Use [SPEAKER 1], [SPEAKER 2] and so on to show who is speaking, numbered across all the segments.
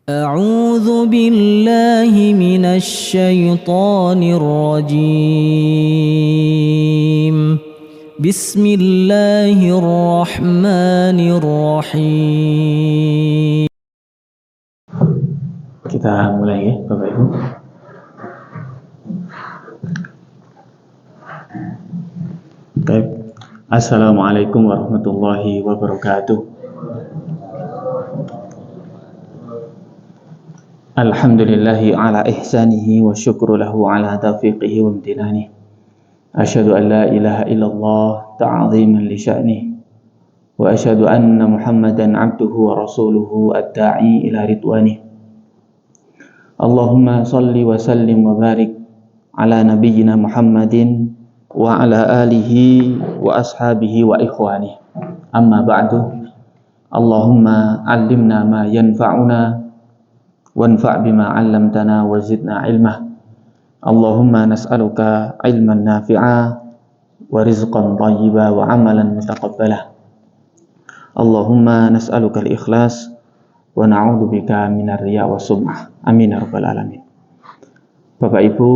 [SPEAKER 1] أعوذ بالله من الشيطان الرجيم. بسم الله الرحمن الرحيم.
[SPEAKER 2] Kita mulai ya Bapak Ibu. Baik. Assalamualaikum warahmatullahi wabarakatuh. Alhamdulillahi ala ihsanihi wa syukru lahu ala taufiqihi wa imtinanihi. Asyhadu an la ilaha illallah ta'ziman li sya'nihi wa asyhadu anna Muhammadan abduhu wa rasuluhu ad-da'i ila ridwanihi. Allahumma salli wa sallim wa barik ala nabiyyina Muhammadin wa ala alihi wa ashabihi wa ikhwanihi. Amma ba'du. Allahumma 'allimna ma yanfa'una wanfa' bima 'allamtana wa zidna ilma. Allahumma nas'aluka ilman nafi'a wa rizqan thayyiba wa 'amalan mutaqabbala. Allahumma nas'aluka al-ikhlas wa na'udzubika minar riya' was sum'ah. Amin ya rabbal alamin. Bapak Ibu,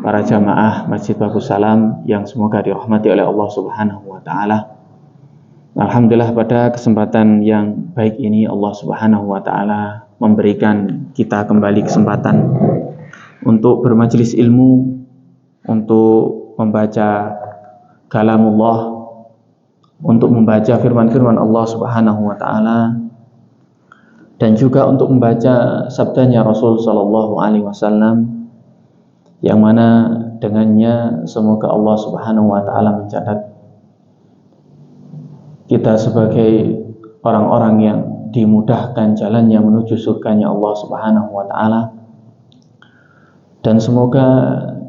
[SPEAKER 2] para jamaah Masjid Babus Salam yang semoga dirahmati oleh Allah Subhanahu wa taala. Alhamdulillah, pada kesempatan yang baik ini Allah Subhanahu wa taala memberikan kita kembali kesempatan untuk bermajelis ilmu, untuk membaca kalamullah, untuk membaca firman-firman Allah Subhanahu wa taala, dan juga untuk membaca sabdanya Rasul sallallahu alaihi wasallam, yang mana dengannya semoga Allah Subhanahu wa taala mencatat kita sebagai orang-orang yang dimudahkan jalannya menuju surganya Allah Subhanahu wa taala. Dan semoga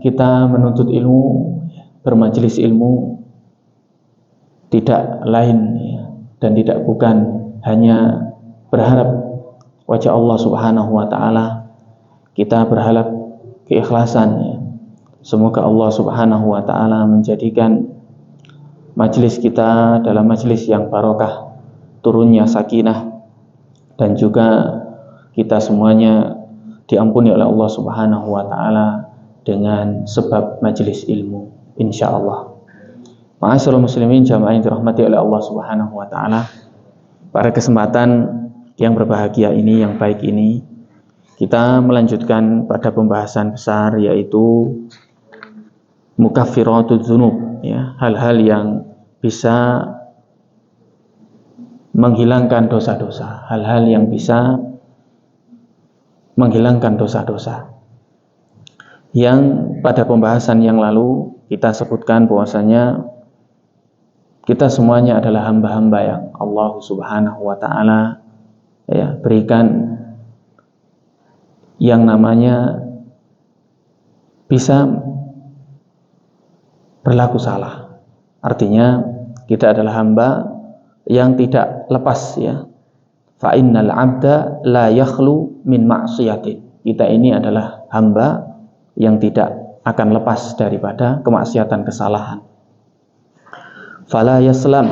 [SPEAKER 2] kita menuntut ilmu, bermajelis ilmu tidak lain dan tidak bukan hanya berharap wajah Allah Subhanahu wa taala. Kita berharap keikhlasan. Semoga Allah Subhanahu wa taala menjadikan majelis kita dalam majelis yang barokah, turunnya sakinah, dan juga kita semuanya diampuni oleh Allah Subhanahu wa taala dengan sebab majelis ilmu, insyaallah. Ma'asyiral muslimin jamaah yang dirahmati oleh Allah Subhanahu wa taala. Pada kesempatan yang berbahagia ini, yang baik ini, kita melanjutkan pada pembahasan besar, yaitu mukaffiratudz dzunub, hal-hal yang bisa menghilangkan dosa-dosa, hal-hal yang bisa menghilangkan dosa-dosa. Yang pada pembahasan yang lalu kita sebutkan bahwasanya kita semuanya adalah hamba-hamba yang Allah Subhanahu wa taala berikan yang namanya bisa berlaku salah. Artinya kita adalah hamba yang tidak lepas fa innal 'abda la yakhlu min ma'siyatin. Kita ini adalah hamba yang tidak akan lepas daripada kemaksiatan, kesalahan. Fala yaslam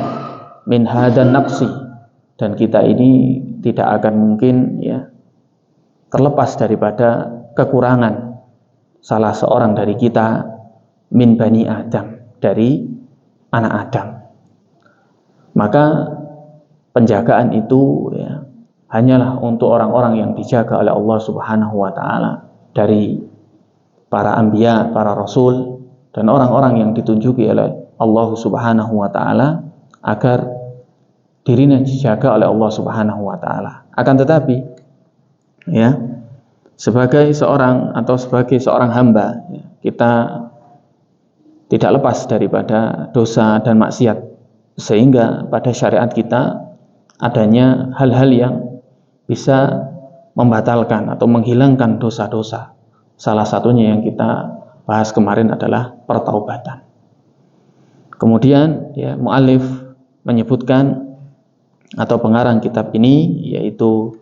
[SPEAKER 2] min hadan naqsi, dan kita ini tidak akan mungkin terlepas daripada kekurangan salah seorang dari kita, min bani Adam, dari anak Adam. Maka penjagaan itu hanyalah untuk orang-orang yang dijaga oleh Allah Subhanahu wa taala, dari para anbiya, para rasul, dan orang-orang yang ditunjuki oleh Allah Subhanahu wa taala agar dirinya dijaga oleh Allah Subhanahu wa taala. Akan tetapi sebagai seorang atau sebagai seorang hamba, kita tidak lepas daripada dosa dan maksiat, sehingga pada syariat kita adanya hal-hal yang bisa membatalkan atau menghilangkan dosa-dosa. Salah satunya yang kita bahas kemarin adalah pertaubatan. Kemudian muallif menyebutkan, atau pengarang kitab ini yaitu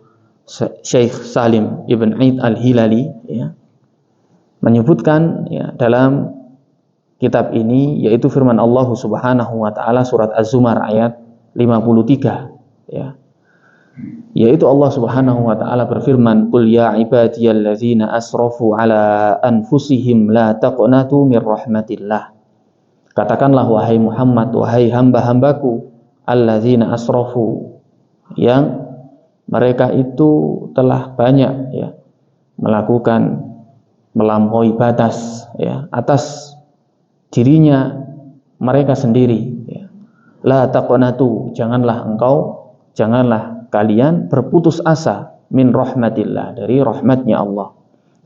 [SPEAKER 2] Syekh Salim Ibn Aid Al-Hilali menyebutkan dalam kitab ini, yaitu firman Allah Subhanahu wa taala surat Az-Zumar ayat 53 yaitu Allah Subhanahu wa taala berfirman, "Qul ya ibadiyalladzina asrafu ala anfusihim la taqnatu mir rahmatillah." Katakanlah wahai Muhammad, wahai hamba-hambaku alladzina asrafu, yang mereka itu telah banyak ya melakukan melampaui batas ya atas dirinya mereka sendiri ya. La taqnatu, janganlah kalian berputus asa min rahmatillah, dari rahmatnya Allah.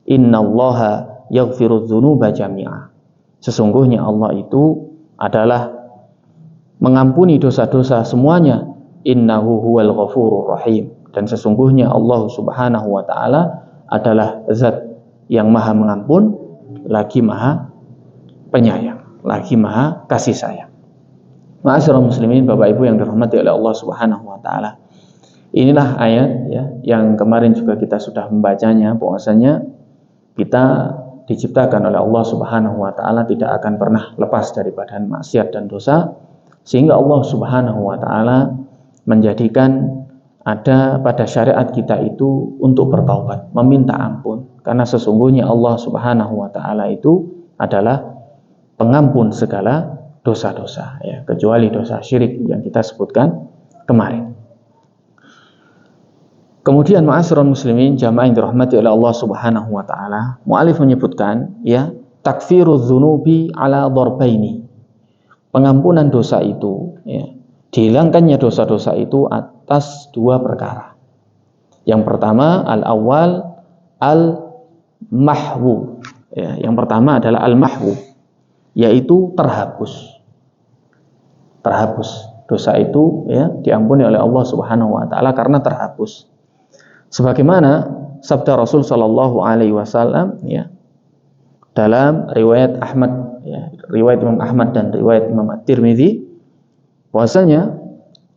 [SPEAKER 2] Innallaha yaghfirudz dzunuba jami'a. Sesungguhnya Allah itu adalah mengampuni dosa-dosa semuanya. Innahu huwal ghafurur rahim. Dan sesungguhnya Allah Subhanahu wa taala adalah zat yang maha mengampun, lagi maha penyayang, lagi maha kasih sayang. Ma'asyiral muslimin, Bapak Ibu yang dirahmati oleh Allah Subhanahu wa taala. Inilah ayat ya yang kemarin juga kita sudah membacanya, bahwasanya kita diciptakan oleh Allah Subhanahu wa taala tidak akan pernah lepas daripada maksiat dan dosa, sehingga Allah Subhanahu wa taala menjadikan ada pada syariat kita itu untuk bertaubat, meminta ampun, karena sesungguhnya Allah Subhanahu wa taala itu adalah pengampun segala dosa-dosa ya, kecuali dosa syirik yang kita sebutkan kemarin. Kemudian ma'asyiral muslimin, jamaah yang dirahmati oleh Allah Subhanahu wa taala, mu'alif menyebutkan ya, takfirudz dzunubi ala dharbaini. Pengampunan dosa itu ya, dihilangkannya dosa-dosa itu atas dua perkara. Yang pertama al-awwal al-mahwu. Ya, yang pertama adalah al-mahwu, yaitu terhapus. Terhapus. Dosa itu ya diampuni oleh Allah Subhanahu wa taala karena terhapus. Sebagaimana sabda Rasul sallallahu alaihi wasallam ya dalam riwayat Ahmad ya, riwayat Imam Ahmad dan riwayat Imam At-Tirmidzi, bahwasanya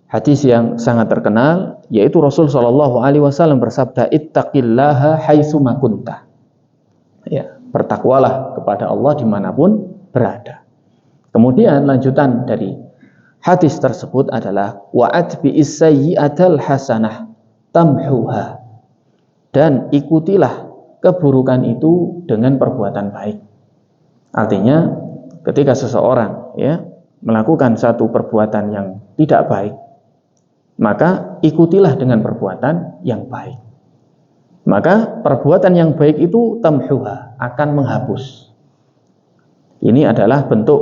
[SPEAKER 2] hadis yang sangat terkenal, yaitu Rasul sallallahu alaihi wasallam bersabda, "Ittaqillaha haitsu ma kunta." Ya, bertakwalah kepada Allah dimanapun berada. Kemudian lanjutan dari hadis tersebut adalah wa'atbi'is sayyi'atal hasanah tamhuha, dan ikutilah keburukan itu dengan perbuatan baik. Artinya ketika seseorang ya melakukan satu perbuatan yang tidak baik, maka ikutilah dengan perbuatan yang baik. Maka perbuatan yang baik itu tamhuha, akan menghapus. Ini adalah bentuk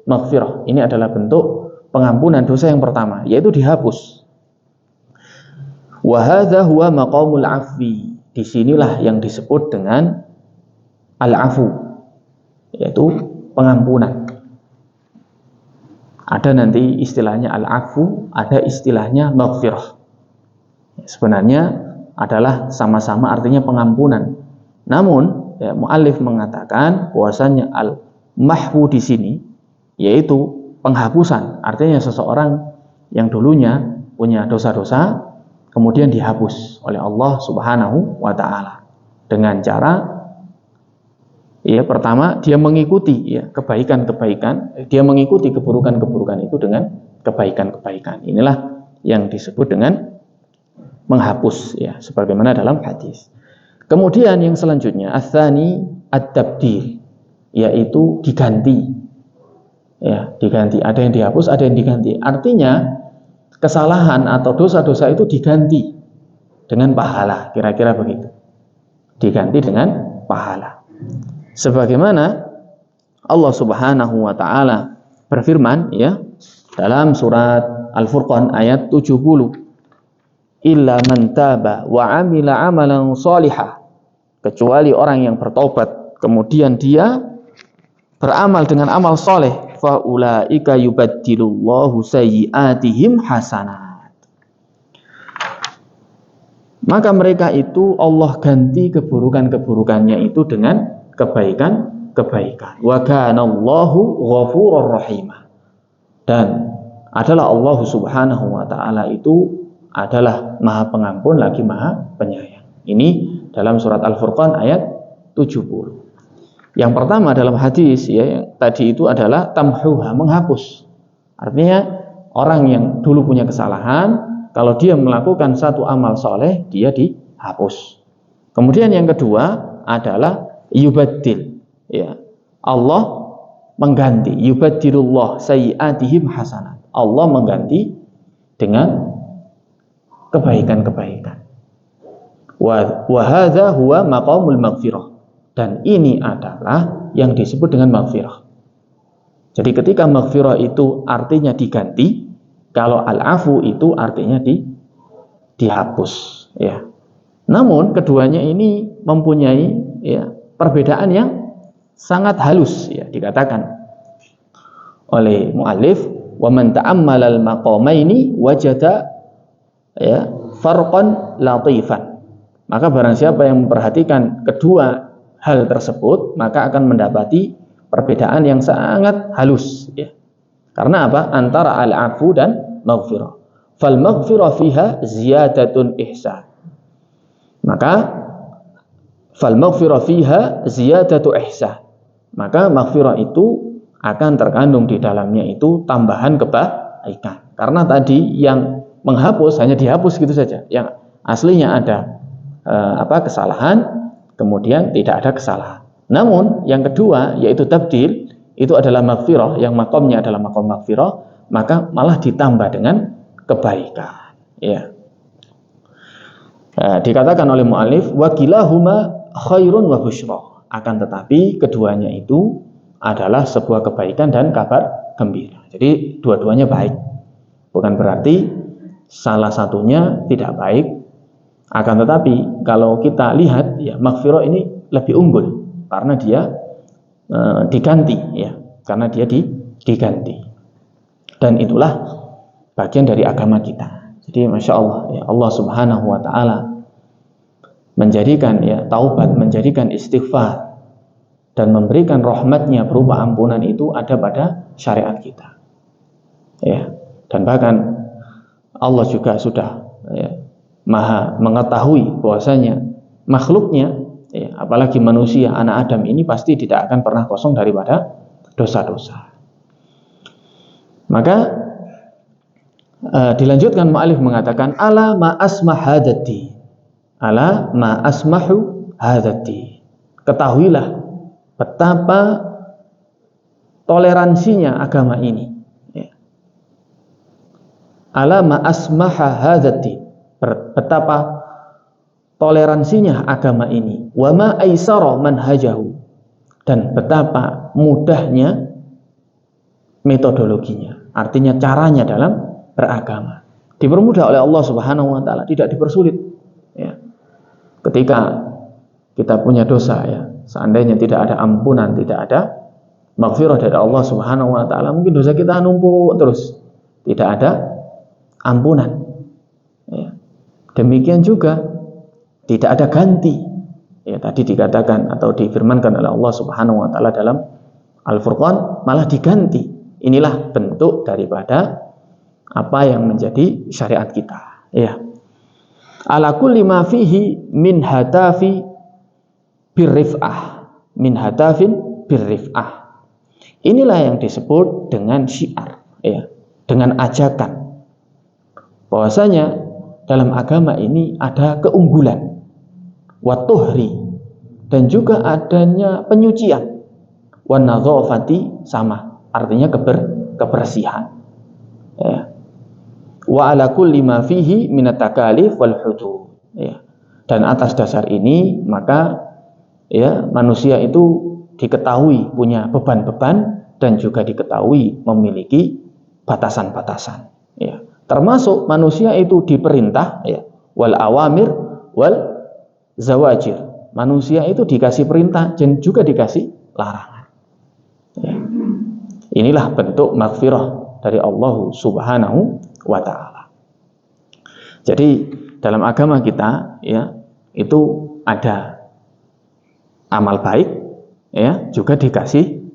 [SPEAKER 2] maghfirah, ini adalah bentuk pengampunan dosa yang pertama, yaitu dihapus. Wa hadza huwa maqamul afwi. Disinilah yang disebut dengan al-afu, yaitu pengampunan. Ada nanti istilahnya al-afu, ada istilahnya maghfirah. Sebenarnya adalah sama-sama artinya pengampunan. Namun ya, muallif mengatakan bahwasanya al-mahwu di sini yaitu penghapusan. Artinya seseorang yang dulunya punya dosa-dosa kemudian dihapus oleh Allah Subhanahu wa taala dengan cara ya pertama dia mengikuti ya kebaikan-kebaikan, dia mengikuti keburukan-keburukan itu dengan kebaikan-kebaikan. Inilah yang disebut dengan menghapus ya, sebagaimana dalam hadis. Kemudian yang selanjutnya ats-tsani at-tabdil, yaitu diganti. Ya, diganti, ada yang dihapus, ada yang diganti. Artinya kesalahan atau dosa-dosa itu diganti dengan pahala, kira-kira begitu. Diganti dengan pahala. Sebagaimana Allah Subhanahu wa taala berfirman ya dalam surat Al-Furqan ayat 70, illa man taba wa amila amalan shalihah, kecuali orang yang bertobat kemudian dia beramal dengan amal soleh, fa ulaika yubaddilullahu sayyi'atihim hasanat, maka mereka itu Allah ganti keburukan-keburukannya itu dengan kebaikan-kebaikan. Wa kanallahu ghafurur rahimah, dan adalah Allah Subhanahu wa taala itu adalah Maha Pengampun lagi Maha Penyayang. Ini dalam surat Al-Furqan ayat 70. Yang pertama dalam hadis ya yang tadi itu adalah tamhuha, menghapus. Artinya orang yang dulu punya kesalahan Kalau dia melakukan satu amal soleh, dia dihapus. Kemudian yang kedua adalah yubaddil. Ya. Allah mengganti. Yubaddilullah sayyi'atihim hasanat. Allah mengganti dengan kebaikan-kebaikan. Wa hadza huwa maqamul maghfirah. Dan ini adalah yang disebut dengan maghfirah. Jadi ketika maghfirah itu artinya diganti, kalau al-afu itu artinya dihapus, ya. Namun keduanya ini mempunyai ya, perbedaan yang sangat halus, ya, dikatakan oleh muallif, wa man ta'ammala al-maqamaini wajada ya farqan latifan. Maka barang siapa yang memperhatikan kedua hal tersebut, maka akan mendapati perbedaan yang sangat halus, ya. Karena apa? Antara al-afu dan maghfirah. Fal maghfirah fiha ziyadatun ihsan. Maka fal maghfirah fiha ziyadatu ihsan. Maka maghfirah itu akan terkandung di dalamnya itu tambahan kebaikan. Karena tadi yang menghapus hanya dihapus gitu saja. Yang aslinya ada kesalahan, kemudian tidak ada kesalahan. Namun yang kedua yaitu tabdil, itu adalah maghfirah, yang makomnya adalah makom maghfirah, maka malah ditambah dengan kebaikan, ya. Dikatakan oleh mu'alif wa kilahuma khairun wa busyra. Akan tetapi keduanya itu adalah sebuah kebaikan dan kabar gembira. Jadi dua-duanya baik. Bukan berarti salah satunya tidak baik. Akan tetapi kalau kita lihat, ya, maghfirah ini lebih unggul karena dia diganti, ya, karena dia diganti. Dan itulah bagian dari agama kita. Jadi masya Allah, ya, Allah Subhanahu Wa Taala menjadikan ya taubat, menjadikan istighfar dan memberikan rahmatnya berupa ampunan itu ada pada syariat kita, ya. Dan bahkan Allah juga sudah ya, maha mengetahui bahwasanya makhluknya, ya, apalagi manusia anak Adam ini pasti tidak akan pernah kosong daripada dosa-dosa. Maka dilanjutkan mu'alif mengatakan ala ma asmah hadati, ala ma asmahu hadati. Ketahuilah betapa toleransinya agama ini, ya. Ala ma asmaha hadati, betapa toleransinya agama ini, wa ma aisara manhajahu, dan betapa mudahnya metodologinya, artinya caranya dalam beragama. Dipermudah oleh Allah Subhanahu Wa Taala, tidak dipersulit, ya. Ketika kita punya dosa, ya, seandainya tidak ada ampunan, tidak ada maghfirah dari Allah Subhanahu Wa Taala, mungkin dosa kita numpuk terus, tidak ada ampunan, ya. Demikian juga tidak ada ganti, ya, tadi dikatakan atau difirmankan oleh Allah Subhanahu Wa Taala dalam Al-Furqan, malah diganti. Inilah bentuk daripada apa yang menjadi syariat kita, ya. Ala kulli ma fihi min hatafi birrif'ah, min hatafin birrif'ah. Inilah yang disebut dengan syiar, ya, dengan ajakan bahwasanya dalam agama ini ada keunggulan, watuhri, dan juga adanya penyucian, wanadzafati, sama artinya kebersihan, ya. Wa ala kulli ma fihi minat takalif wal hudud, ya. Dan atas dasar ini maka ya manusia itu diketahui punya beban-beban dan juga diketahui memiliki batasan-batasan, ya. Termasuk manusia itu diperintah, ya, wal awamir wal zawajir. Manusia itu dikasih perintah dan juga dikasih larangan, ya. Inilah bentuk maghfirah dari Allah Subhanahu Wa Ta'ala. Jadi dalam agama kita, ya, itu ada amal baik, ya, juga dikasih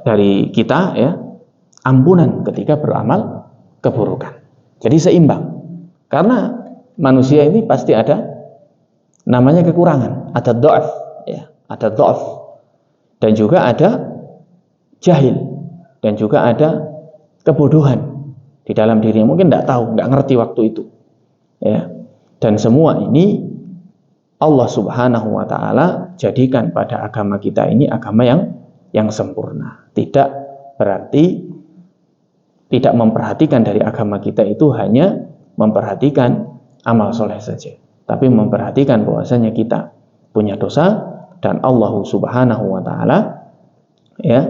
[SPEAKER 2] dari kita, ya, ampunan ketika beramal keburukan. Jadi seimbang. Karena manusia ini pasti ada namanya kekurangan, ada dha'f, ya, ada dha'f. Dan juga ada jahil, dan juga ada kebodohan di di dalam dirinya, mungkin tidak tahu, nggak ngerti waktu itu, ya. Dan semua ini Allah Subhanahu wa Ta'ala jadikan pada agama kita ini agama yang sempurna. Tidak berarti tidak memperhatikan dari agama kita itu hanya memperhatikan amal soleh saja, tapi memperhatikan bahwasanya kita punya dosa dan Allah Subhanahu wa Ta'ala ya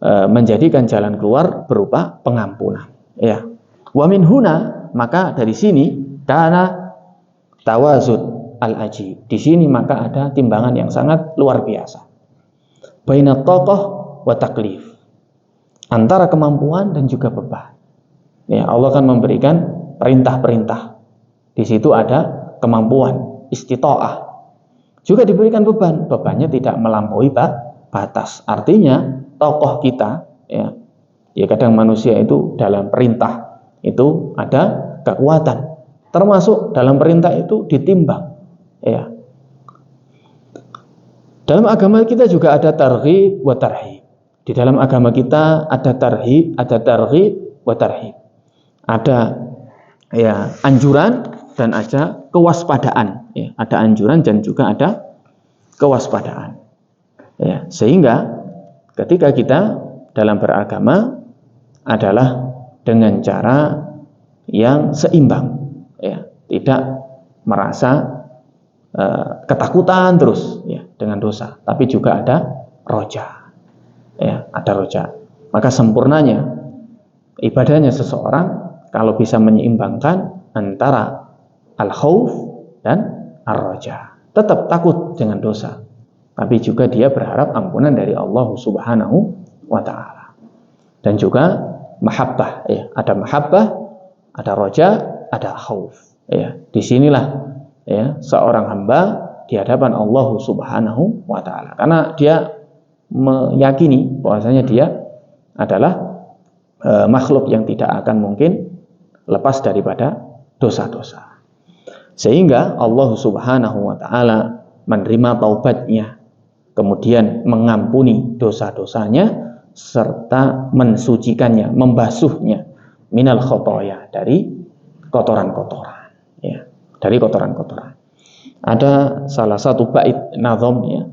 [SPEAKER 2] menjadikan jalan keluar berupa pengampunan, ya. Wa min huna, maka dari sini karena tawazun al-ajib, di sini maka ada timbangan yang sangat luar biasa baina taqah wa taklif, antara kemampuan dan juga beban. Ya, Allah akan memberikan perintah-perintah. Di situ ada kemampuan, istita'ah. Juga diberikan beban. Bebannya tidak melampaui batas. Artinya tokoh kita, ya kadang manusia itu dalam perintah itu ada kekuatan. Termasuk dalam perintah itu ditimbang. Ya. Dalam agama kita juga ada targhib wa tarhib. Di dalam agama kita ada tarhib, ada targhib wa tarhib. Ada ya anjuran dan ada kewaspadaan, ya, ada anjuran dan juga ada kewaspadaan. Ya, sehingga ketika kita dalam beragama adalah dengan cara yang seimbang, ya, tidak merasa ketakutan terus, ya, dengan dosa, tapi juga ada roja, ya, ada roja. Maka sempurnanya ibadahnya seseorang kalau bisa menyeimbangkan antara al-khauf dan ar-roja, tetap takut dengan dosa, tapi juga dia berharap ampunan dari Allah Subhanahu wa Ta'ala. Dan juga mahabbah, ya, ada mahabbah, ada roja, ada khauf. Ya, disinilah ya seorang hamba di hadapan Allah Subhanahu wa Ta'ala, karena dia meyakini bahwasanya dia adalah makhluk yang tidak akan mungkin lepas daripada dosa-dosa. Sehingga Allah Subhanahu wa Ta'ala menerima taubatnya, kemudian mengampuni dosa-dosanya serta mensucikannya, membasuhnya minal khotoya, dari kotoran-kotoran, ya, dari kotoran-kotoran. Ada salah satu bait nazom, ya,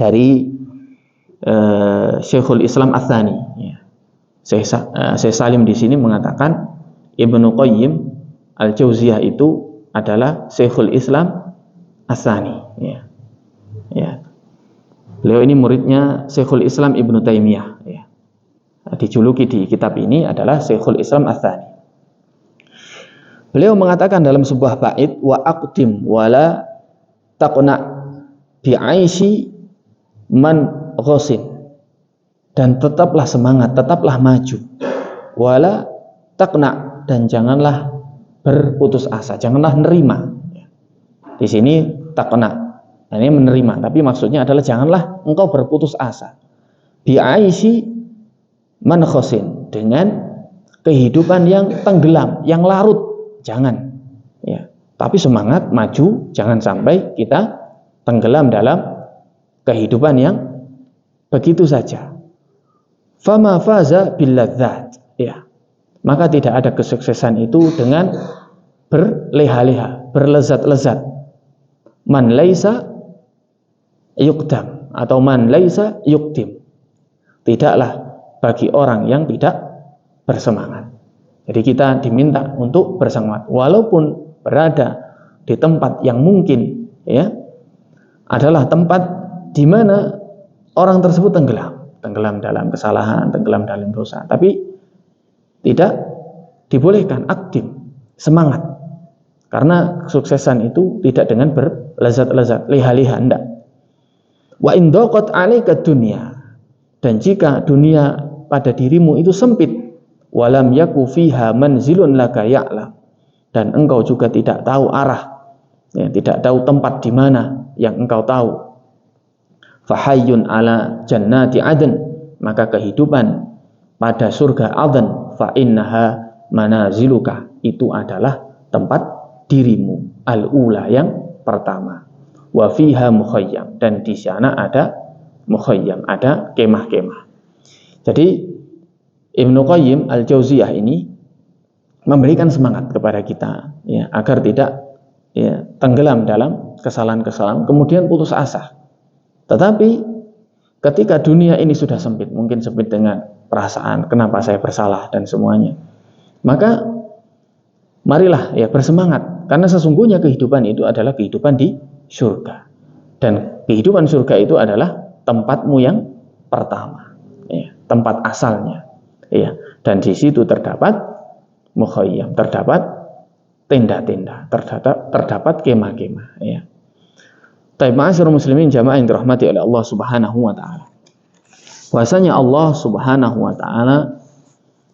[SPEAKER 2] dari Syekhul Islam Ats-Tsani, ya. Syekh Salim di sini mengatakan Ibnu Qayyim Al-Jauziyah itu adalah Syekhul Islam Ats-Tsani, ya. Ya. Beliau ini muridnya Syekhul Islam Ibnu Taimiyah, ya. Dijuluki di kitab ini adalah Syekhul Islam Ats-Tsani. Beliau mengatakan dalam sebuah bait, wa aqdim wala taqna bi'aishi man ghasin, dan tetaplah semangat, tetaplah maju, wala taqna, dan janganlah berputus asa, janganlah nerima. Di sini taqna, ini menerima, tapi maksudnya adalah janganlah engkau berputus asa. Bi'aishi man ghasin, dengan kehidupan yang tenggelam, yang larut. Jangan, ya. Tapi semangat, maju, jangan sampai kita tenggelam dalam kehidupan yang begitu saja. Fama faza bil ladzat, ya. Maka tidak ada kesuksesan itu dengan berleha-leha, berlezat-lezat. Man laisa yuqdam atau man laisa yuqdim. Tidaklah bagi orang yang tidak bersemangat. Jadi kita diminta untuk bersemangat walaupun berada di tempat yang mungkin, ya, adalah tempat di mana orang tersebut tenggelam dalam kesalahan, tenggelam dalam dosa, tapi tidak dibolehkan aktif, semangat. Karena kesuksesan itu tidak dengan berlezat-lezat, leha-leha, enggak. Wa in daqat 'alaika dunya, dan jika dunia pada dirimu itu sempit, walam yaku fiha manzilun laka ya'lam, dan engkau juga tidak tahu arah, ya, tidak tahu tempat di mana yang engkau tahu. Fahayyun ala jannati adn, maka kehidupan pada surga adn, fa innaha manaziluka, itu adalah tempat dirimu al-ula, yang pertama. Wa fiha mukhayyam, dan di sana ada mukhayyam, ada kemah-kemah. Jadi Ibnu Qayyim Al-Jauziyah ini memberikan semangat kepada kita ya, agar tidak ya, tenggelam dalam kesalahan-kesalahan kemudian putus asa. Tetapi ketika dunia ini sudah sempit, mungkin sempit dengan perasaan kenapa saya bersalah dan semuanya, maka marilah ya bersemangat, karena sesungguhnya kehidupan itu adalah kehidupan di surga, dan kehidupan surga itu adalah tempatmu yang pertama ya, tempat asalnya ya, dan di situ terdapat mukhayyam, terdapat tenda-tenda, terdapat kemah-kemah ya. Taib ma'asyiral muslimin jamaah yang dirahmati oleh Allah Subhanahu wa taala. Bahwasanya Allah Subhanahu wa taala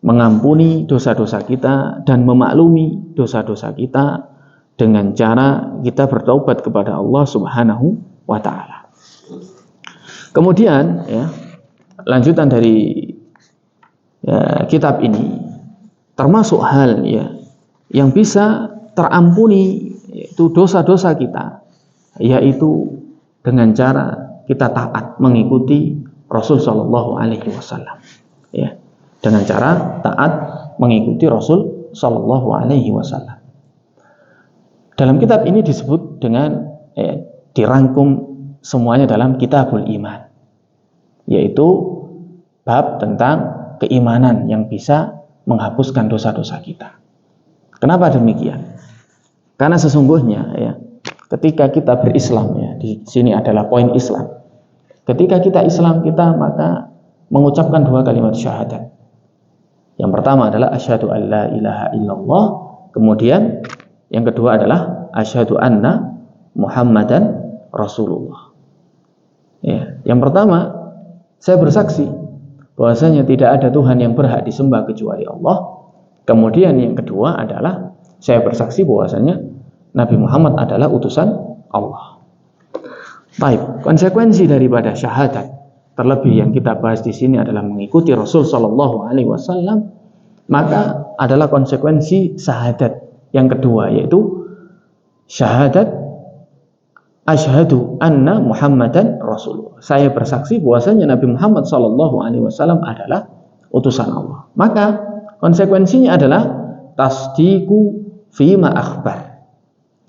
[SPEAKER 2] mengampuni dosa-dosa kita dan memaklumi dosa-dosa kita dengan cara kita bertaubat kepada Allah Subhanahu wa taala. Kemudian ya, lanjutan dari ya, kitab ini termasuk hal ya yang bisa terampuni itu dosa-dosa kita, yaitu dengan cara kita taat mengikuti Rasul Shallallahu Alaihi Wasallam, ya, dengan cara taat mengikuti Rasul Shallallahu Alaihi Wasallam. Dalam kitab ini disebut dengan dirangkum semuanya dalam Kitabul Iman, yaitu bab tentang keimanan yang bisa menghapuskan dosa-dosa kita. Kenapa demikian? Karena sesungguhnya ya, ketika kita berislam ya, di sini adalah poin Islam. Ketika kita Islam, kita maka mengucapkan dua kalimat syahadat. Yang pertama adalah asyhadu an la ilaha illallah, kemudian yang kedua adalah asyhadu anna Muhammadan Rasulullah. Ya, yang pertama, saya bersaksi bahwasanya tidak ada Tuhan yang berhak disembah kecuali Allah. Kemudian yang kedua adalah saya bersaksi bahwasanya Nabi Muhammad adalah utusan Allah. Baik, konsekuensi daripada syahadat, terlebih yang kita bahas di sini adalah mengikuti Rasul Shallallahu Alaihi Wasallam, maka adalah konsekuensi syahadat yang kedua, yaitu syahadat asyhadu anna Muhammadan Rasulullah. Saya bersaksi bahwasanya Nabi Muhammad Shallallahu Alaihi Wasallam adalah utusan Allah. Maka konsekuensinya adalah tasdiqu fima akhbar.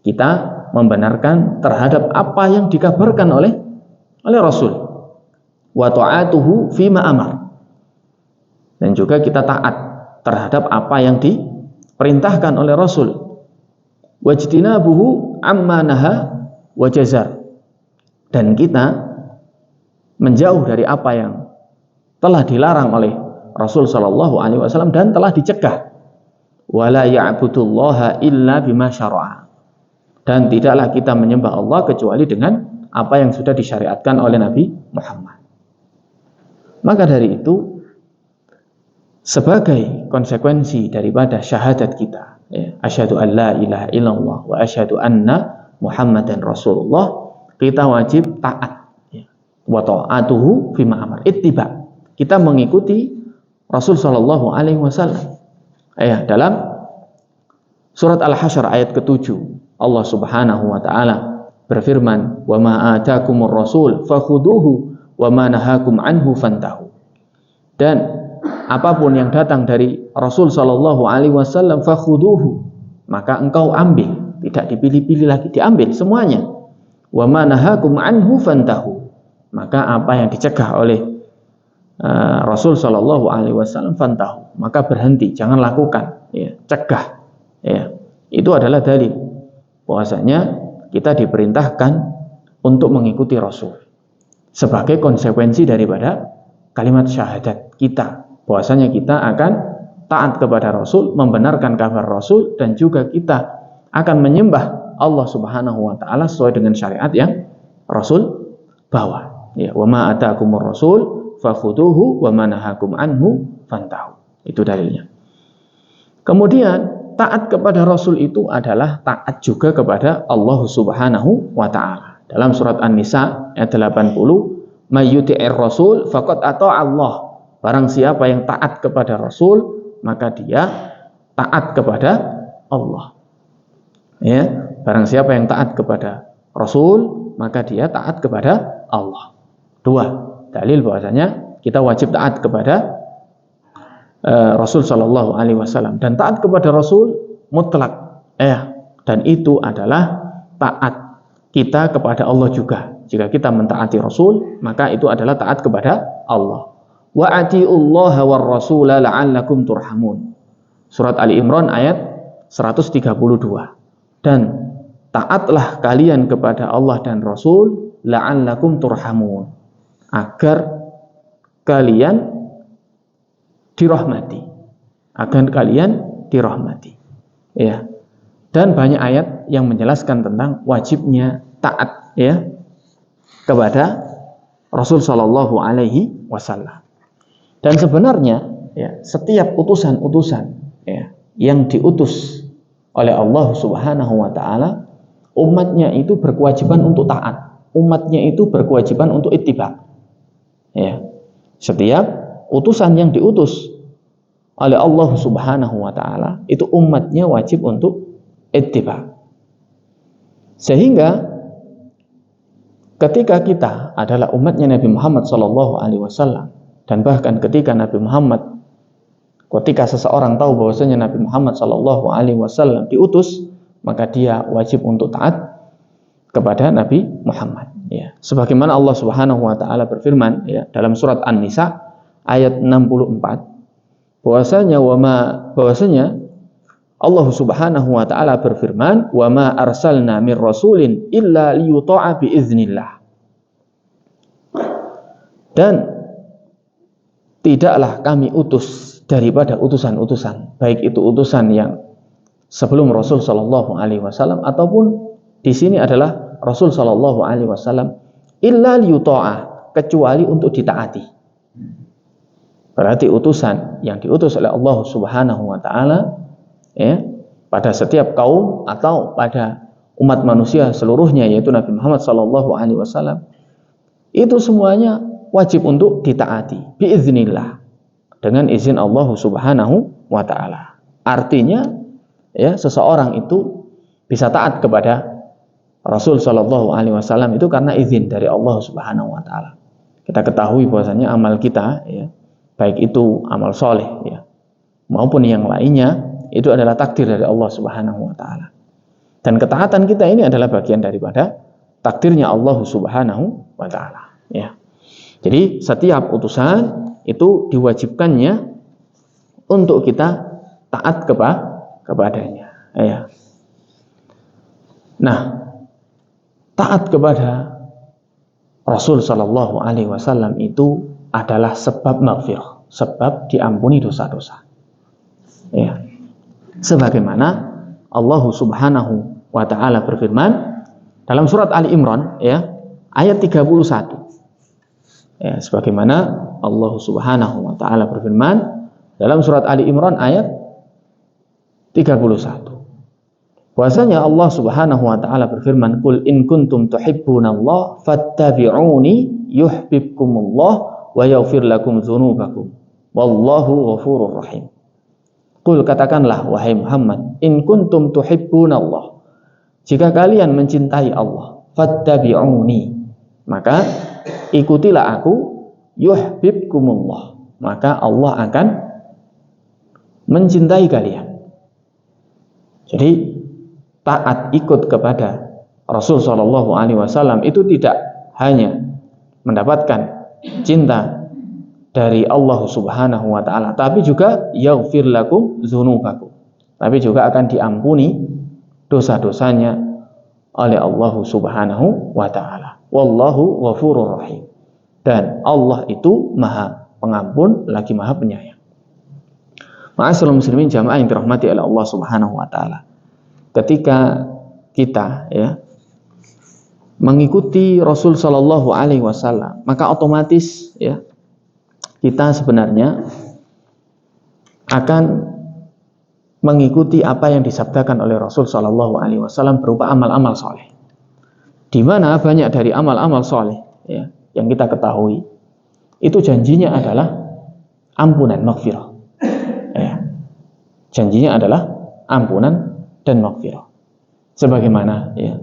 [SPEAKER 2] Kita membenarkan terhadap apa yang dikabarkan oleh Rasul. Wa ta'atuhu fima amar. Dan juga kita taat terhadap apa yang diperintahkan oleh Rasul. Wajtinabuhu amma naha wa jazar. Dan kita menjauh dari apa yang telah dilarang oleh Rasul sallallahu alaihi wasallam dan telah dicegah. Wala ya'budullaha illa bima syara'a. Dan tidaklah kita menyembah Allah kecuali dengan apa yang sudah disyariatkan oleh Nabi Muhammad. Maka dari itu, sebagai konsekuensi daripada syahadat kita, ya, asyhadu an la ilaha illallah wa asyhadu anna Muhammadan Rasulullah, kita wajib taat, ya. Wa ta'atuhu fima amar, ittiba. Kita mengikuti Rasul sallallahu alaihi wasallam. Ya, dalam surat Al-Hasyr ayat ke-7, Allah Subhanahu wa taala berfirman, "Wa ma ataakumur rasul fakhuduhu wa ma nahakum anhu fantahu." Dan apapun yang datang dari Rasul sallallahu alaihi wasallam fakhuduhu, maka engkau ambil, tidak dipilih-pilih lagi, diambil semuanya. Wa ma nahakum anhu fantahu, maka apa yang dicegah oleh Rasul sallallahu alaihi wasallam fantahu, maka berhenti, jangan lakukan, ya, cegah, ya. Itu adalah dalil bahwasanya kita diperintahkan untuk mengikuti Rasul sebagai konsekuensi daripada kalimat syahadat kita, bahwasanya kita akan taat kepada Rasul, membenarkan kabar Rasul, dan juga kita akan menyembah Allah Subhanahu wa taala sesuai dengan syariat yang Rasul bawa. Ya, wa ma ataakumur rasul fakhuduhu wa ma nahakum anhu fantahu. Itu dalilnya. Kemudian taat kepada Rasul itu adalah taat juga kepada Allah Subhanahu wa ta'ala. Dalam surat An-Nisa ayat 80, "May yuti'ir rasul faqad ata'a Allah." Barang siapa yang taat kepada Rasul, maka dia taat kepada Allah. Ya, barang siapa yang taat kepada Rasul, maka dia taat kepada Allah. Dua dalil bahwasanya kita wajib taat kepada Rasul Shallallahu Alaihi Wasallam, dan taat kepada Rasul mutlak, dan itu adalah taat kita kepada Allah juga. Jika kita mentaati Rasul, maka itu adalah taat kepada Allah. Wa atiullaha war rasula la'allakum turhamun. Surat Ali Imran ayat 132. Dan taatlah kalian kepada Allah dan Rasul la'allakum turhamun, agar kalian dirahmati, ya. Dan banyak ayat yang menjelaskan tentang wajibnya taat, ya, kepada Rasul Shallallahu Alaihi Wasallam. Dan sebenarnya, ya, setiap utusan-utusan, ya, yang diutus oleh Allah Subhanahu Wa Taala, umatnya itu berkewajiban untuk taat, umatnya itu berkewajiban untuk ittiba. Ya, setiap utusan yang diutus oleh Allah Subhanahu Wa Taala itu umatnya wajib untuk ittiba. Sehingga ketika kita adalah umatnya Nabi Muhammad SAW, dan bahkan ketika seseorang tahu bahwasanya Nabi Muhammad SAW diutus, maka dia wajib untuk taat kepada Nabi Muhammad. Ya, sebagaimana Allah Subhanahu Wa Taala berfirman, ya, dalam surat An-Nisa ayat 64, bahwasanya Allah Subhanahu Wa Taala berfirman, wa ma arsalna mir rasulin illa liyuta'a bi iznillah. Dan tidaklah kami utus daripada utusan-utusan, baik itu utusan yang sebelum Rasul Shallallahu Alaihi Wasallam ataupun di sini adalah Rasul Shallallahu Alaihi Wasallam, illa liyuta'a, kecuali untuk ditaati. Berarti utusan yang diutus oleh Allah Subhanahu Wa Taala, ya, pada setiap kaum atau pada umat manusia seluruhnya, yaitu Nabi Muhammad SAW, itu semuanya wajib untuk ditaati biiznillah, dengan izin Allah Subhanahu Wa Taala. Artinya, ya, seseorang itu bisa taat kepada Rasul SAW itu karena izin dari Allah Subhanahu Wa Taala. Kita ketahui bahwasanya amal kita, ya, baik itu amal soleh, ya, maupun yang lainnya, itu adalah takdir dari Allah Subhanahu Wa Taala. Dan ketaatan kita ini adalah bagian daripada takdirnya Allah Subhanahu Wa Taala. Ya. Jadi setiap utusan itu diwajibkannya untuk kita taat kepadanya. Ya. Nah, taat kepada Rasul Shallallahu Alaihi Wasallam itu adalah sebab maghfirah, sebab diampuni dosa-dosa. Ya. Sebagaimana Allah Subhanahu Wa Taala berfirman dalam surat Ali Imran, ya, ayat 31. Ya, sebagaimana Allah Subhanahu Wa Taala berfirman dalam surat Ali Imran ayat 31. Bahwasanya Allah Subhanahu Wa Taala berfirman, "Qul in kuntum tuhibbunallaha fattabi'uni yuhibbukumullah wa yaghfir lakum dzunubakum wallahu ghafurur rahim." Qul, katakanlah wahai Muhammad, in kuntum tuhibbunallah, jika kalian mencintai Allah, fattabi'uni, maka ikutilah aku, yuhibbukumullah, maka Allah akan mencintai kalian. Jadi taat ikut kepada Rasul Shallallahu Alaihi Wasallam itu tidak hanya mendapatkan cinta dari Allah Subhanahu Wa Taala, tapi juga yaghfir lakum dzunubakum, tapi juga akan diampuni dosa-dosanya oleh Allah Subhanahu Wa Taala. Wallahu ghafurur rahim. Dan Allah itu Maha Pengampun lagi Maha Penyayang. Ma'asyiral muslimin jamaah yang dirahmati oleh Allah Subhanahu Wa Taala, ketika kita, ya, mengikuti Rasul Shallallahu Alaihi Wasallam, maka otomatis, ya, kita sebenarnya akan mengikuti apa yang disabdakan oleh Rasul Shallallahu Alaihi Wasallam berupa amal-amal soleh. Di mana banyak dari amal-amal soleh, ya, yang kita ketahui itu janjinya adalah ampunan, maghfirah. Ya. Janjinya adalah ampunan dan maghfirah. Sebagaimana, ya,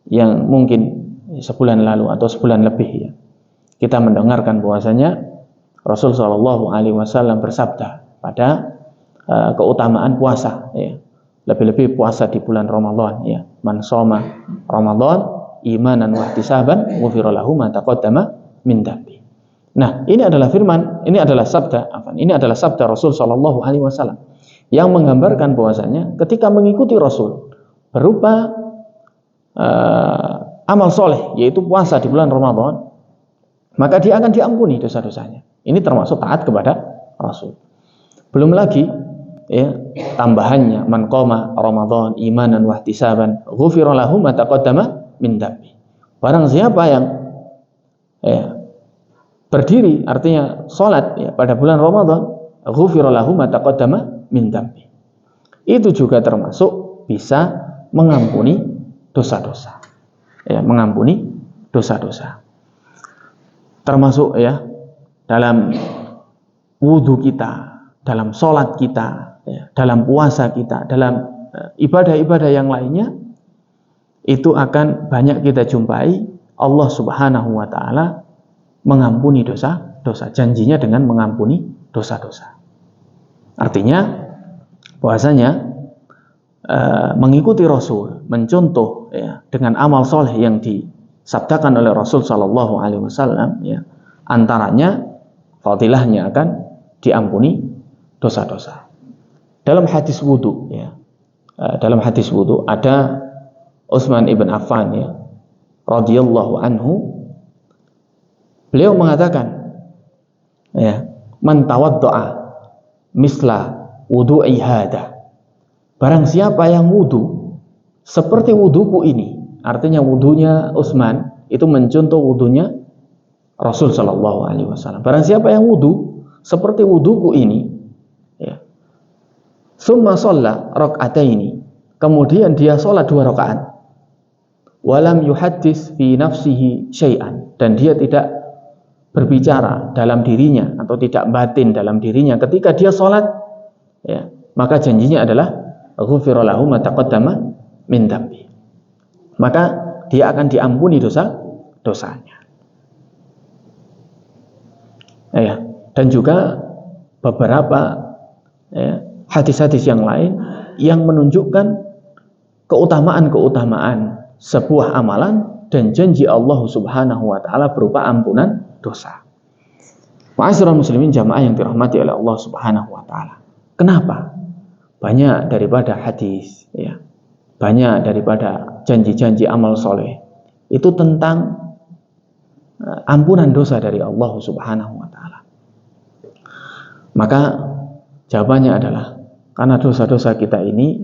[SPEAKER 2] yang mungkin sebulan lalu atau sebulan lebih, ya, kita mendengarkan bahwasanya Rasul Shallallahu Alaihi Wasallam bersabda pada keutamaan puasa, ya. Lebih-lebih puasa di bulan Ramadan, ya. Man shoma Ramadan imanan wa ihtisaban ghufira lahu ma taqaddama min dhanbi. Nah, ini adalah sabda Rasul sallallahu alaihi wasallam yang menggambarkan bahwasanya ketika mengikuti Rasul berupa amal soleh, yaitu puasa di bulan Ramadan, maka dia akan diampuni dosa-dosanya. Ini termasuk taat kepada Rasul. Belum lagi, ya, tambahannya man qoma Ramadan imanan wa ihtisaban ghufira lahu ma taqaddama min dhanbi. Barang siapa yang berdiri, artinya salat, ya, pada bulan Ramadan, ghufira lahu ma taqaddama min dhanbi. Itu juga termasuk bisa mengampuni dosa-dosa. Ya, mengampuni dosa-dosa. Termasuk, ya, dalam wudhu kita, dalam sholat kita, ya, dalam puasa kita, dalam ibadah-ibadah yang lainnya, itu akan banyak kita jumpai Allah Subhanahu wa ta'ala mengampuni dosa-dosa. Janjinya dengan mengampuni dosa-dosa. Artinya bahwasanya mengikuti Rasul, mencontoh, ya, dengan amal soleh yang disabdakan oleh Rasul Shallallahu Alaihi Wasallam, ya, antaranya fadilahnya akan diampuni dosa-dosa. Dalam hadis wudu, ya, dalam hadis wudu ada Utsman ibn Affan, ya, radhiyallahu anhu, beliau mengatakan, ya, man tawaddo'a misla wudu'i hada. Barang siapa yang wudu seperti wuduku ini, artinya wudunya Utsman itu mencontoh wudunya Rasul Shallallahu Alaihi Wasallam. Barang siapa yang wudu seperti wuduku ini, ya, summa shalla raka'ataini, kemudian dia sholat 2 rakaat, walam yuhaddis fi nafsihi syai'an, dan dia tidak berbicara dalam dirinya atau tidak batin dalam dirinya ketika dia sholat, ya, maka janjinya adalah ghufira lahu ma taqaddama min dhanbi. Maka dia akan diampuni dosa-dosanya. Ya, dan juga beberapa, ya, hadis-hadis yang lain yang menunjukkan keutamaan-keutamaan sebuah amalan dan janji Allah Subhanahu wa ta'ala berupa ampunan dosa. Ma'asyiral muslimin jamaah yang dirahmati oleh Allah Subhanahu wa ta'ala. Kenapa? Banyak daripada hadis, ya, banyak daripada janji-janji amal soleh itu tentang ampunan dosa dari Allah Subhanahu wa ta'ala. Maka jawabannya adalah karena dosa-dosa kita ini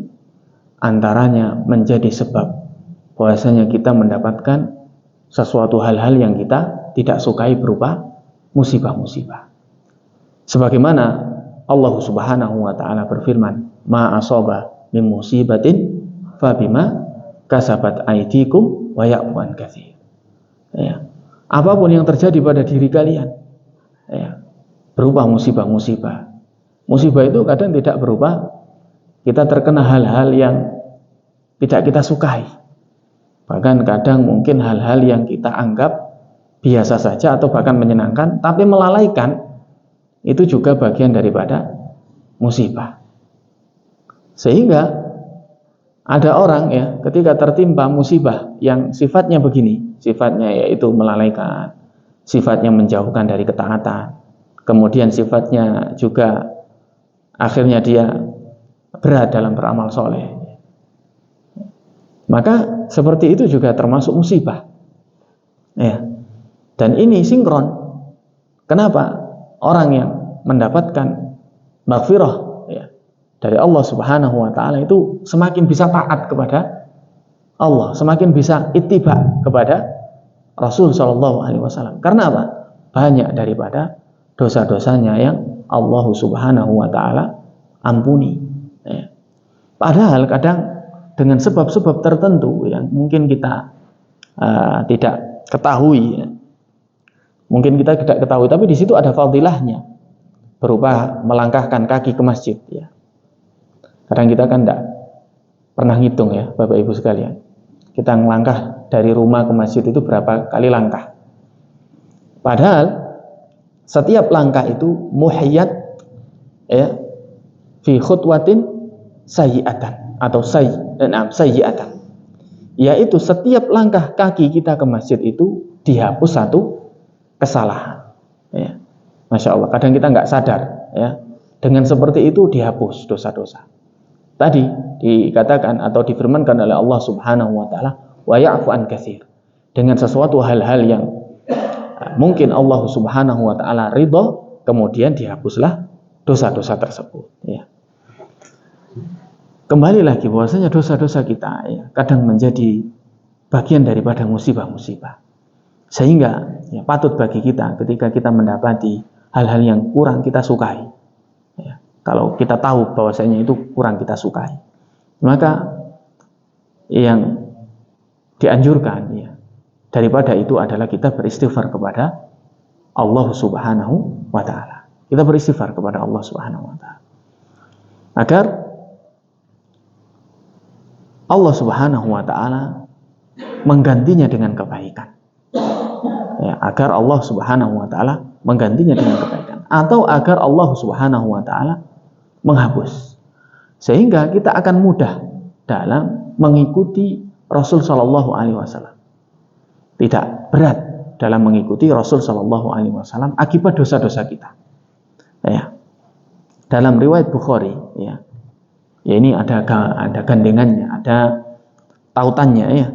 [SPEAKER 2] antaranya menjadi sebab bahwasanya kita mendapatkan sesuatu hal-hal yang kita tidak sukai berupa musibah-musibah. Sebagaimana Allah Subhanahu wa ta'ala berfirman, ma asaba min musibatin fabima kasabat aydikum wa ya'fu an katsir. Ya. Apapun yang terjadi pada diri kalian, ya, berupa musibah-musibah. Musibah itu kadang tidak berupa kita terkena hal-hal yang tidak kita sukai. Bahkan kadang mungkin hal-hal yang kita anggap biasa saja atau bahkan menyenangkan, tapi melalaikan, itu juga bagian daripada musibah. Sehingga ada orang, ya, ketika tertimpa musibah yang sifatnya begini, sifatnya yaitu melalaikan, sifatnya menjauhkan dari ketaatan, kemudian sifatnya juga akhirnya dia berat dalam beramal soleh, maka seperti itu juga termasuk musibah, ya. Dan ini sinkron. Kenapa? Orang yang mendapatkan maghfirah, ya, dari Allah Subhanahu wa ta'ala itu semakin bisa taat kepada Allah, semakin bisa ittiba kepada Rasul Shallallahu Alaihi Wasallam. Karena apa? Banyak daripada dosa-dosanya yang Allah Subhanahu wa ta'ala ampuni, ya. Padahal kadang dengan sebab-sebab tertentu yang mungkin kita tidak ketahui, ya. Mungkin kita tidak ketahui, tapi di situ ada fadilahnya berupa melangkahkan kaki ke masjid, ya. Kadang kita kan tidak pernah ngitung, ya, Bapak Ibu sekalian. Kita ngelangkah dari rumah ke masjid itu berapa kali langkah. Padahal setiap langkah itu muhiyat, ya, fi khutwatin sayyi'atan atau sayyi'atan, yaitu setiap langkah kaki kita ke masjid itu dihapus satu kesalahan. Ya. Masya Allah, kadang kita nggak sadar, ya, dengan seperti itu dihapus dosa-dosa. Tadi dikatakan atau difirmankan oleh Allah Subhanahu wa taala, wa ya'fu an katsir. Dengan sesuatu hal-hal yang mungkin Allah Subhanahu wa taala ridha, kemudian dihapuslah dosa-dosa tersebut, ya. Kembali lagi bahwasanya dosa-dosa kita, ya, kadang menjadi bagian daripada musibah-musibah. Sehingga ya, patut bagi kita ketika kita mendapati hal-hal yang kurang kita sukai, ya, kalau kita tahu bahwasanya itu kurang kita sukai, maka yang dianjurkan, ya, daripada itu adalah kita beristighfar kepada Allah Subhanahu wa taala. Kita beristighfar kepada Allah Subhanahu wa taala agar Allah Subhanahu wa taala menggantinya dengan kebaikan. Ya, agar Allah Subhanahu wa taala menggantinya dengan kebaikan, atau agar Allah Subhanahu wa taala menghapus, sehingga kita akan mudah dalam mengikuti Rasul sallallahu alaihi wasallam. Tidak berat dalam mengikuti Rasul sallallahu alaihi wasallam akibat dosa-dosa kita. Ya. Dalam riwayat Bukhari, ya. Ya, ini ada gandengannya, ada tautannya, ya,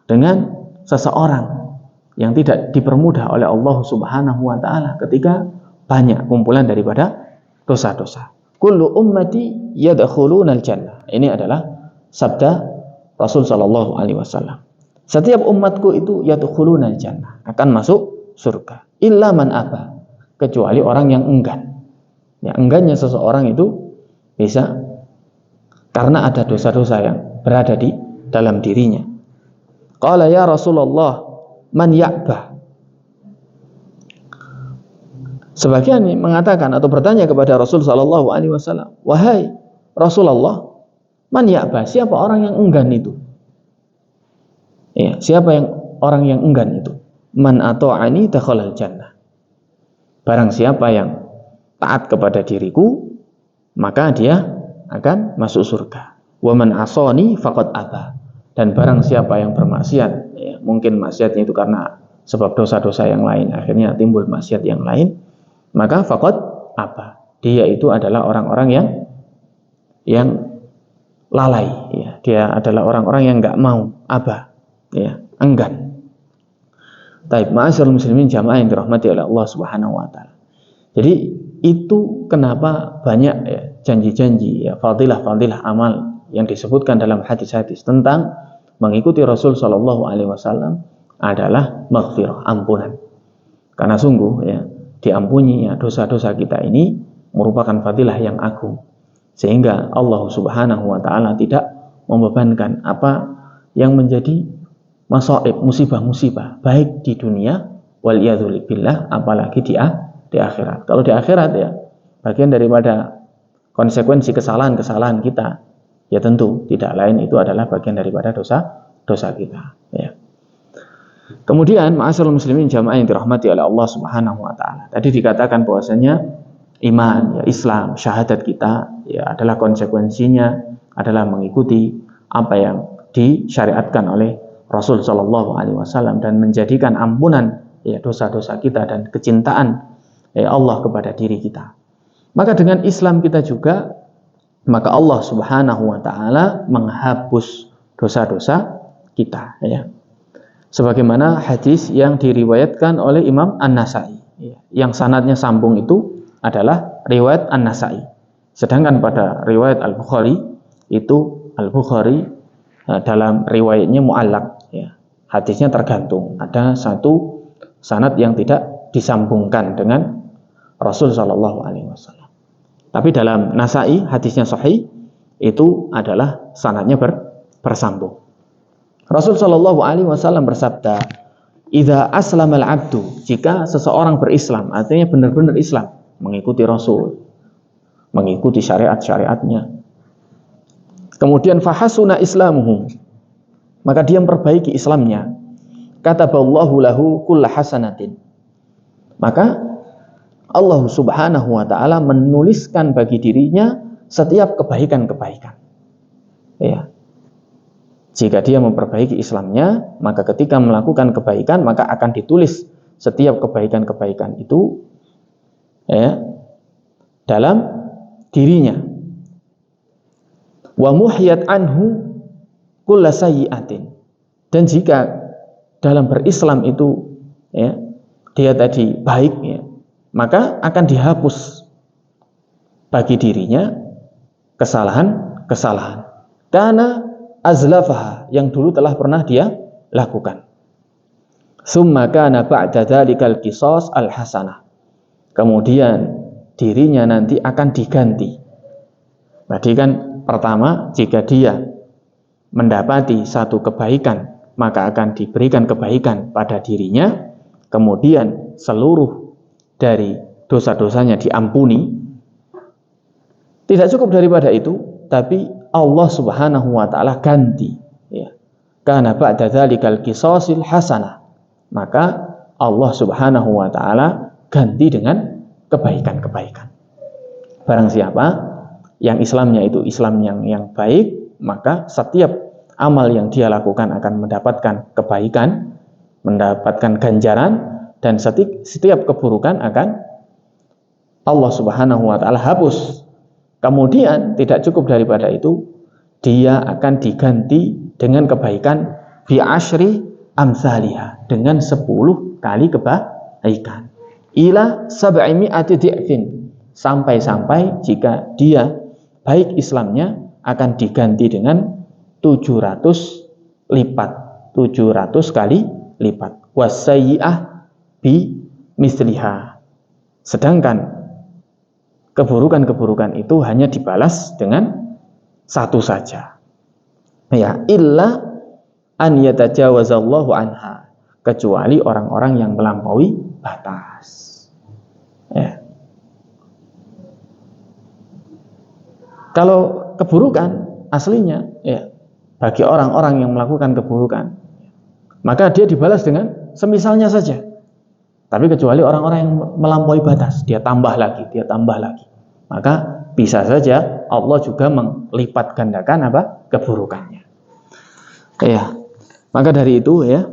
[SPEAKER 2] dengan seseorang yang tidak dipermudah oleh Allah Subhanahu wa taala ketika banyak kumpulan daripada dosa-dosa. Kullu ummati yadkhulunal jannah. Ini adalah sabda Rasul sallallahu alaihi wasallam. Setiap umatku itu yadkhulunal jannah, akan masuk surga. Illa man aba, kecuali orang yang enggan. Ya, enggannya seseorang itu bisa karena ada dosa-dosa yang berada di dalam dirinya. Qala ya Rasulullah, man ya'bah. Sebagian mengatakan atau bertanya kepada Rasul sallallahu alaihi wasallam, wahai Rasulullah, man ya'bah, siapa orang yang enggan itu? Ya, siapa yang orang yang enggan itu? Man ata'ani dakhalal jannah. Barang siapa yang taat kepada diriku, maka dia akan masuk surga. Wa man asani faqad aba. Dan barang siapa yang bermaksiat, ya, mungkin maksiatnya itu karena sebab dosa-dosa yang lain, akhirnya timbul maksiat yang lain, maka faqad aba. Dia itu adalah orang-orang yang lalai, ya. Dia adalah orang-orang yang enggak mau, aba, ya, enggan. Taib, ma'asyiral muslimin jamaah yang dirahmati oleh Allah Subhanahu wa taala. Jadi itu kenapa banyak, ya, janji-janji, ya, fadilah-fadilah amal yang disebutkan dalam hadis-hadis tentang mengikuti Rasul sallallahu alaihi wasallam adalah maghfirah, ampunan. Karena sungguh, ya, diampuni, ya, dosa-dosa kita ini merupakan fadilah yang agung, sehingga Allah Subhanahu wa taala tidak membebankan apa yang menjadi masaib, musibah-musibah baik di dunia wal iyadzu billah, apalagi di akhirat. Kalau di akhirat, ya, bagian daripada konsekuensi kesalahan-kesalahan kita, ya tentu tidak lain itu adalah bagian daripada dosa kita, ya. Kemudian ma'asyiral muslimin jamaah yang dirahmati oleh Allah Subhanahu wa taala. Tadi dikatakan bahwasanya iman, ya, Islam, syahadat kita, ya, adalah konsekuensinya adalah mengikuti apa yang disyariatkan oleh Rasul sallallahu alaihi wasallam dan menjadikan ampunan, ya, dosa-dosa kita dan kecintaan, ya, Allah kepada diri kita. Maka dengan Islam kita juga, maka Allah Subhanahu wa taala menghapus dosa-dosa kita, ya. Sebagaimana hadis yang diriwayatkan oleh Imam An-Nasa'i, ya, yang sanadnya sambung itu adalah riwayat An-Nasa'i. Sedangkan pada riwayat Al-Bukhari itu Al-Bukhari dalam riwayatnya mu'allaq, ya. Hadisnya tergantung, ada satu sanad yang tidak disambungkan dengan Rasul sallallahu alaihi wasallam. Tapi dalam Nasa'i hadisnya sahih itu adalah sanadnya bersambung. Rasul sallallahu alaihi wasallam bersabda, "Idza aslama al-'abdu," jika seseorang berislam, artinya benar-benar Islam, mengikuti Rasul, mengikuti syariat-syariatnya. Kemudian fahasuna islamuhu, maka dia memperbaiki Islamnya. Kataballahu lahu kulla hasanatin. Maka Allah Subhanahu wa taala menuliskan bagi dirinya setiap kebaikan-kebaikan. Ya. Jika dia memperbaiki Islamnya, maka ketika melakukan kebaikan, maka akan ditulis setiap kebaikan-kebaikan itu ya, dalam dirinya. Wa muhyat anhu kulla sayyi'atin. Dan jika dalam berislam itu ya, dia tadi baik ya, maka akan dihapus bagi dirinya kesalahan-kesalahan. Karena azlafaha yang dulu telah pernah dia lakukan. Summa kana ba'da dzalikal qisas al-hasanah. Kemudian dirinya nanti akan diganti. Tadi kan pertama, jika dia mendapati satu kebaikan, maka akan diberikan kebaikan pada dirinya. Kemudian seluruh dari dosa-dosanya diampuni. Tidak cukup daripada itu, tapi Allah Subhanahu wa taala ganti ya. Karena ba'da dzalikal qisasil hasanah. Maka Allah Subhanahu wa taala ganti dengan kebaikan-kebaikan. Barang siapa yang Islamnya itu Islam yang baik, maka setiap amal yang dia lakukan akan mendapatkan kebaikan, mendapatkan ganjaran, dan setiap keburukan akan Allah Subhanahu wa taala hapus. Kemudian tidak cukup daripada itu, dia akan diganti dengan kebaikan bi asyri amsalihah, dengan 10 kali kebaikan. Ila 700 di'fin, sampai jika dia baik Islamnya akan diganti dengan 700 lipat, 700 kali lipat. Wasayyi'ah bi misliha. Sedangkan keburukan-keburukan itu hanya dibalas dengan satu saja. Ya, illa an yatajawazallahu anha, kecuali orang-orang yang melampaui batas. Ya. Kalau keburukan aslinya ya, bagi orang-orang yang melakukan keburukan, maka dia dibalas dengan semisalnya saja. Tapi kecuali orang-orang yang melampaui batas, dia tambah lagi. Maka bisa saja Allah juga melipat gandakan keburukannya. Ya. Maka dari itu ya,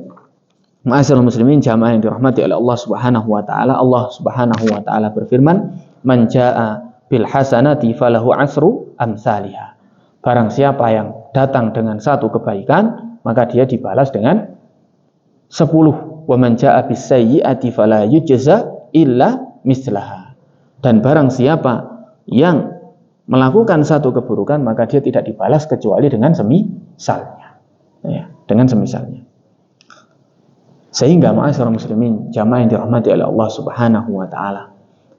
[SPEAKER 2] ma'asyiral muslimin jamaah yang dirahmati oleh Allah Subhanahu wa taala, Allah Subhanahu wa taala berfirman, "Man jaa'a bil hasanati falahu asru amsalihha." Barang siapa yang datang dengan satu kebaikan, maka dia dibalas dengan 10. Wa man jaa'a bis sayyi'ati fala yujza illa mislaha. Dan barang siapa yang melakukan satu keburukan, maka dia tidak dibalas kecuali dengan semisalnya. Ya, dengan semisalnya. Sehingga ma'asyiral muslimin jamaah yang dirahmati oleh Allah Subhanahu wa taala,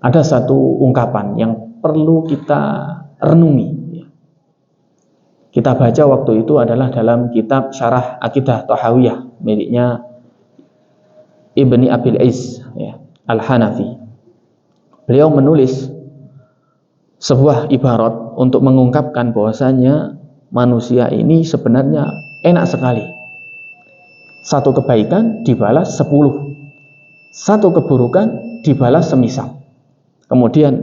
[SPEAKER 2] ada satu ungkapan yang perlu kita renungi. Kita baca waktu itu adalah dalam kitab Syarah Aqidah Thahawiyah miliknya Ibni Abil Is ya, Al-Hanafi. Beliau menulis sebuah ibarat untuk mengungkapkan bahwasanya manusia ini sebenarnya enak sekali. Satu kebaikan dibalas 10, satu keburukan dibalas semisal. Kemudian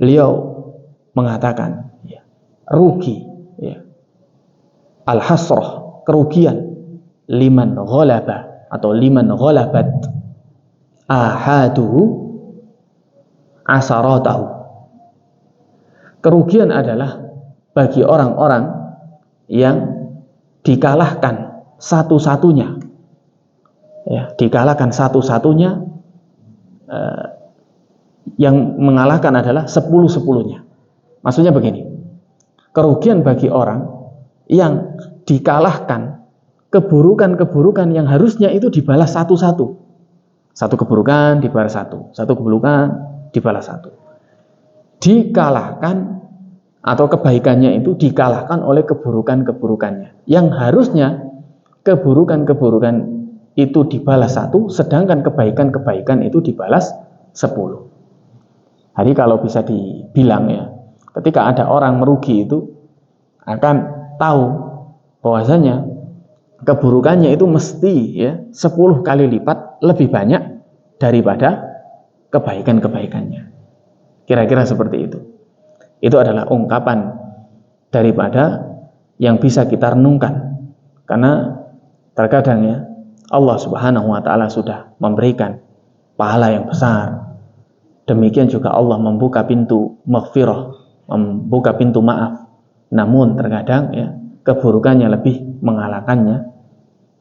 [SPEAKER 2] beliau mengatakan ya, rugi ya, al-hasrah, kerugian, liman ghalaba atau liman ghalabat ahaduhu asaratahu. Kerugian adalah bagi orang-orang yang dikalahkan satu-satunya, ya, dikalahkan satu-satunya, yang mengalahkan adalah 10-10-nya. Maksudnya begini, kerugian bagi orang yang dikalahkan keburukan-keburukan yang harusnya itu dibalas satu-satu. Satu keburukan dibalas satu, satu keburukan dibalas satu. Dikalahkan atau kebaikannya itu dikalahkan oleh keburukan-keburukannya. Yang harusnya keburukan-keburukan itu dibalas satu, sedangkan kebaikan-kebaikan itu dibalas 10. Jadi kalau bisa dibilang ya, ketika ada orang merugi itu akan tahu bahwasanya keburukannya itu mesti ya 10 kali lipat lebih banyak daripada kebaikan-kebaikannya. Kira-kira seperti itu. Itu adalah ungkapan daripada yang bisa kita renungkan. Karena terkadang ya, Allah Subhanahu wa taala sudah memberikan pahala yang besar. Demikian juga Allah membuka pintu maghfirah, membuka pintu maaf. Namun terkadang ya, keburukannya lebih mengalahkannya.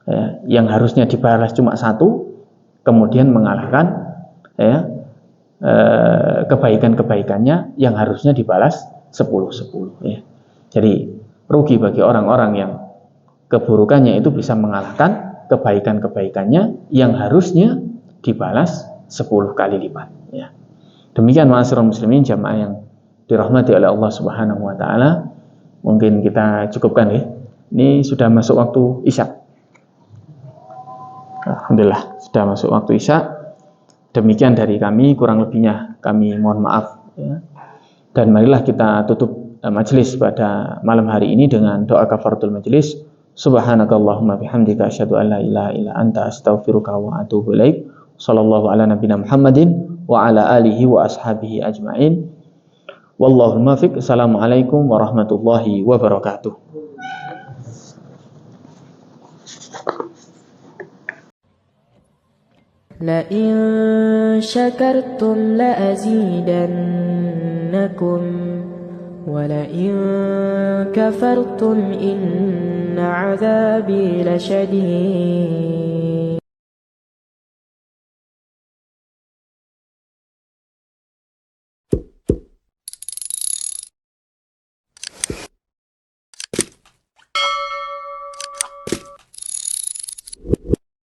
[SPEAKER 2] Ya, yang harusnya dibalas cuma satu, kemudian mengalahkan ya, kebaikan-kebaikannya yang harusnya dibalas 10-10 ya. Jadi rugi bagi orang-orang yang keburukannya itu bisa mengalahkan kebaikan-kebaikannya yang harusnya dibalas 10 kali lipat ya. Demikian ma'asyiral muslimin jamaah yang dirahmati oleh Allah Subhanahu wa taala. Mungkin kita cukupkan ya. Ini sudah masuk waktu Isya. Alhamdulillah sudah masuk waktu Isya. Demikian dari kami, kurang lebihnya kami mohon maaf ya. Dan marilah kita tutup majelis pada malam hari ini dengan doa kafaratul majelis. Subhanakallahumma bihamdika asyhadu an la ilaha illa anta astaghfiruka wa atubu ilaik. Sallallahu ala nabiyina Muhammadin wa ala alihi wa ashabihi ajmain. Wallahul muwaffiq. Assalamualaikum warahmatullahi wabarakatuh.
[SPEAKER 3] لئن شكرتم لأزيدنكم ولئن كفرتم إن عذابي لشديد